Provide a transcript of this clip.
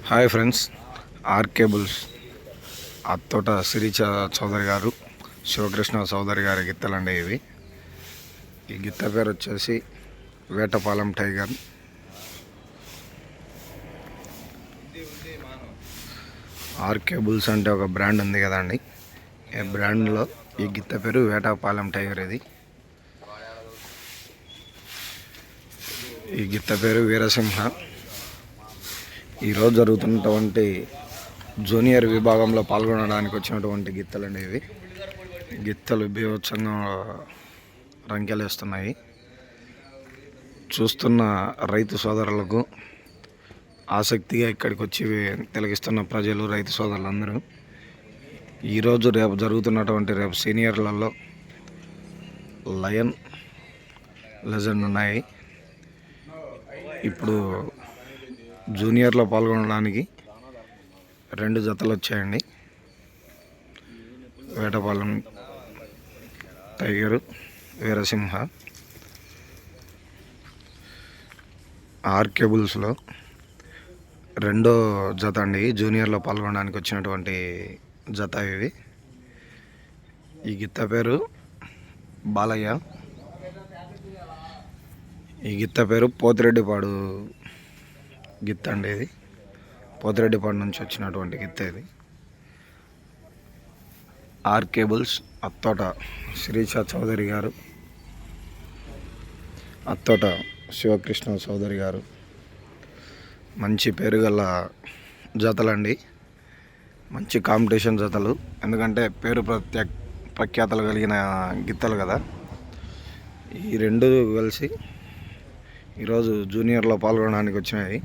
Hi friends, RK bulls Attota Sirisha Chowdary గారు, శివకృష్ణ చౌదరి గారి గిత్తలండి ఇవి. ఈ గిత్త పేరు వచ్చేసి వేటపాలెం టైగర్. ఆర్కే బుల్స్ అంటే ఒక బ్రాండ్ ఉంది కదండి, ఈ బ్రాండ్లో ఈ గిత్త పేరు వేటపాలెం టైగర్. ఈ గిత్త పేరు వీరసింహ. ఈరోజు జరుగుతున్నటువంటి జూనియర్ విభాగంలో పాల్గొనడానికి వచ్చినటువంటి గిత్తలండి ఇవి. గిత్తలు బీభత్సంగా రంకెలేస్తున్నాయి. చూస్తున్న రైతు సోదరులకు, ఆసక్తిగా ఇక్కడికి వచ్చి తిలకిస్తున్న ప్రజలు, రైతు సోదరులందరూ ఈరోజు రేపు రేపు సీనియర్లలో లయన్ లెజెండ్ ఉన్నాయి. ఇప్పుడు జూనియర్లో పాల్గొనడానికి 2 జతలు వచ్చాయండి. వేటపాలెం టైగరు, వీరసింహ. ఆర్కే బుల్స్లో 2వ జత అండి, జూనియర్లో పాల్గొనడానికి వచ్చినటువంటి జత ఇవి. ఈ గిత్త పేరు బాలయ్య. ఈ గిత్త పేరు పోతిరెడ్డిపాడు గిత్త అండి. ఇది పోతిరెడ్డిపాడు నుంచి వచ్చినటువంటి గిత్త ఇది. ఆర్కే బుల్స్ అత్తోట శిరీష చౌదరి గారు, అత్తోట శివకృష్ణ చౌదరి గారు. మంచి పేరు గల జతలండి, మంచి కాంపిటీషన్ జతలు. ఎందుకంటే పేరు ప్రఖ్యాతలు కలిగిన గిత్తలు కదా. ఈ 2 కలిసి ఈరోజు జూనియర్లో పాల్గొనడానికి వచ్చినాయి.